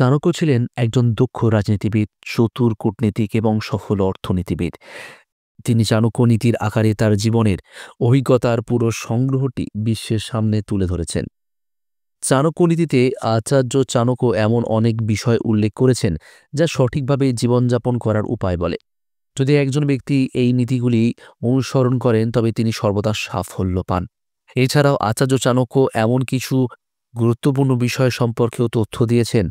চাণক্য ছিলেন একজন দক্ষ রাজনীতিবিদ, চতুর কূটনীতিক এবং সফল অর্থনীতিবিদ। তিনি চাণক্য নীতির আকারে তার জীবনের অভিজ্ঞতার পুরো সংগ্রহটি বিশ্বের সামনে তুলে ধরেছেন। চাণক্য নীতিতে আচার্য চাণক্য এমন অনেক বিষয় উল্লেখ করেছেন যা সঠিকভাবে জীবনযাপন করার উপায় বলে। যদি একজন ব্যক্তি এই নীতিগুলি অনুসরণ করেন তবে তিনি সর্বদা সাফল্য পান। এছাড়াও আচার্য চাণক্য এমন কিছু গুরুত্বপূর্ণ বিষয় সম্পর্কেও তথ্য দিয়েছেন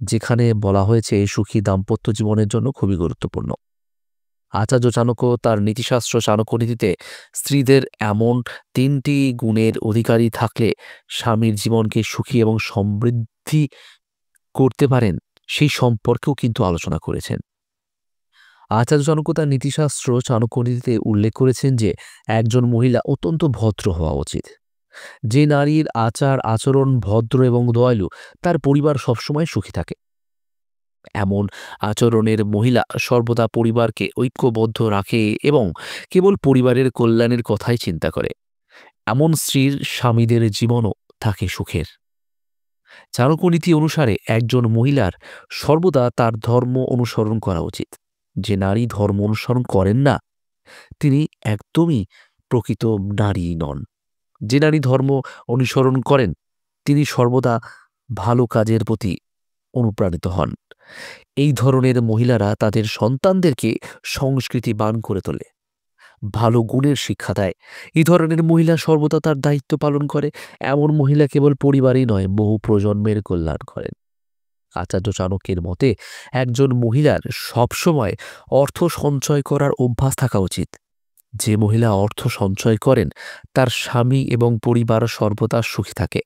যেখানে বলা হয়েছে সুখী দাম্পত্য জীবনের জন্য খুবই গুরুত্বপূর্ণ। আচার্য চাণক্য তার নীতিশাস্ত্র চাণক্য নীতিতে স্ত্রীদের এমন ৩টি গুণের অধিকারী থাকলে স্বামীর জীবনকে সুখী এবং সমৃদ্ধি করতে পারেন সেই সম্পর্কেও কিন্তু আলোচনা করেছেন। আচার্য চাণক্য তার নীতিশাস্ত্র চাণক্য নীতিতে উল্লেখ করেছেন যে একজন মহিলা অত্যন্ত ভদ্র হওয়া উচিত। যে নারীর আচার আচরণ ভদ্র এবং দয়ালু তার পরিবার সবসময় সুখী থাকে। এমন আচরণের মহিলা সর্বদা পরিবারকে ঐক্যবদ্ধ রাখে এবং কেবল পরিবারের কল্যাণের কথাই চিন্তা করে। এমন স্ত্রীর স্বামীদের জীবনও থাকে সুখের। চাণক্য নীতি অনুসারে একজন মহিলার সর্বদা তার ধর্ম অনুসরণ করা উচিত। যে নারী ধর্ম অনুসরণ করেন না তিনি একদমই প্রকৃত নারী নন। যে নারী ধর্ম অনুসরণ করেন তিনি সর্বদা ভালো কাজের প্রতি অনুপ্রাণিত হন। এই ধরনের মহিলারা তাদের সন্তানদেরকে সংস্কৃতিবান করে তোলে, ভালো গুণের শিক্ষা দেয়। এই ধরনের মহিলা সর্বদা তার দায়িত্ব পালন করে। এমন মহিলা কেবল পরিবারই নয়, বহু প্রজন্মের কল্যাণ করেন। আচার্য চাণক্যের মতে একজন মহিলার সবসময় অর্থ সঞ্চয় করার অভ্যাস থাকা উচিত। যে মহিলা অর্থ সঞ্চয় করেন তার স্বামী এবং পরিবার সর্বদা সুখী থাকে,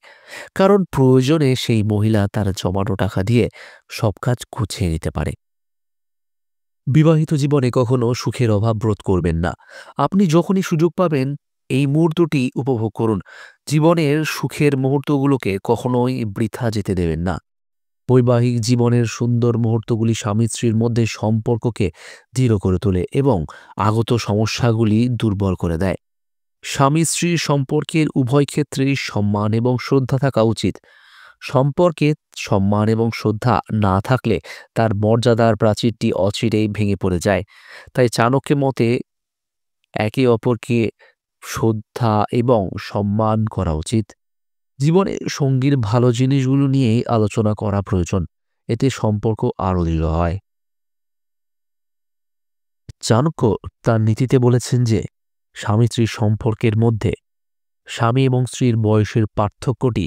কারণ প্রয়োজনে সেই মহিলা তার জমানো টাকা দিয়ে সব কাজ গুছিয়ে নিতে পারে। বিবাহিত জীবনে কখনো সুখের অভাব বোধ করবেন না। আপনি যখনই সুযোগ পাবেন এই মুহূর্তটি উপভোগ করুন। জীবনের সুখের মুহূর্তগুলোকে কখনোই বৃথা যেতে দেবেন না। বৈবাহিক জীবনের সুন্দর মুহূর্তগুলি স্বামী স্ত্রীর মধ্যে সম্পর্ককে দৃঢ় করে তোলে এবং আগত সমস্যাগুলি দুর্বল করে দেয়। স্বামী স্ত্রীর সম্পর্কের উভয় ক্ষেত্রেই সম্মান এবং শ্রদ্ধা থাকা উচিত। সম্পর্কে সম্মান এবং শ্রদ্ধা না থাকলে তার মর্যাদার প্রাচীরটি অচিরেই ভেঙে পড়ে যায়। তাই চাণক্যের মতে একে অপরকে শ্রদ্ধা এবং সম্মান করা উচিত। জীবনে সঙ্গীর ভালো জিনিসগুলো নিয়েই আলোচনা করা প্রয়োজন। এতে সম্পর্ক আরও দৃঢ় হয়। চাণক্য তার নীতিতে বলেছেন যে স্বামী স্ত্রীর সম্পর্কের মধ্যে স্বামী এবং স্ত্রীর বয়সের পার্থক্যটি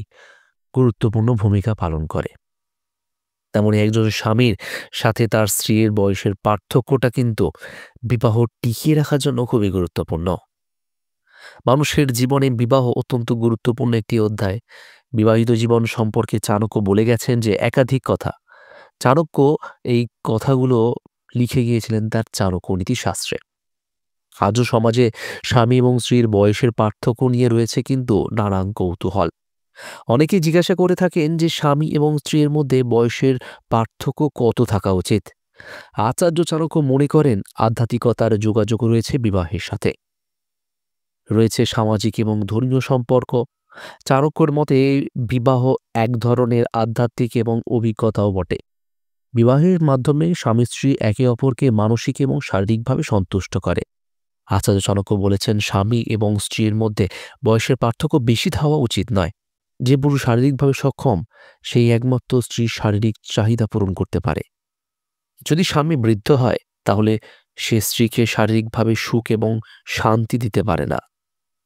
গুরুত্বপূর্ণ ভূমিকা পালন করে। তেমনি একজন স্বামীর সাথে তার স্ত্রীর বয়সের পার্থক্যটা কিন্তু বিবাহ টিকিয়ে রাখার জন্য খুবই গুরুত্বপূর্ণ। মানুষের জীবনে বিবাহ অত্যন্ত গুরুত্বপূর্ণ একটি অধ্যায়। বিবাহিত জীবন সম্পর্কে চাণক্য বলে গেছেন যে একাধিক কথা। চাণক্য এই কথাগুলো লিখে গিয়েছিলেন তার চাণক্য নীতিশাস্ত্রে। আজও সমাজে স্বামী এবং স্ত্রীর বয়সের পার্থক্য নিয়ে রয়েছে কিন্তু নানান কৌতূহল। অনেকেই জিজ্ঞাসা করে থাকেন যে স্বামী এবং স্ত্রীর মধ্যে বয়সের পার্থক্য কত থাকা উচিত। আচার্য চাণক্য মনে করেন আধ্যাত্মিকতার যোগাযোগ রয়েছে বিবাহের সাথে, রয়েছে সামাজিক এবং ধর্মীয় সম্পর্ক। চাণক্যর মতে বিবাহ এক ধরনের আধ্যাত্মিক এবং অভিজ্ঞতাও বটে। বিবাহের মাধ্যমে স্বামী স্ত্রী একে অপরকে মানসিক এবং শারীরিকভাবে সন্তুষ্ট করে। আচার্য চাণক্য বলেছেন স্বামী এবং স্ত্রীর মধ্যে বয়সের পার্থক্য বেশি হওয়া উচিত নয়। যে পুরুষ শারীরিকভাবে সক্ষম সেই একমাত্র স্ত্রীর শারীরিক চাহিদা পূরণ করতে পারে। যদি স্বামী বৃদ্ধ হয় তাহলে সে স্ত্রীকে শারীরিকভাবে সুখ এবং শান্তি দিতে পারে না।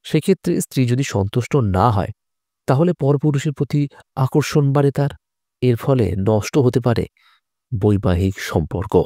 সেক্ষেত্রে স্ত্রী যদি সন্তুষ্ট না হয় তাহলে পরপুরুষের প্রতি আকর্ষণ বাড়ে তার। এর ফলে নষ্ট হতে পারে বৈবাহিক সম্পর্ক।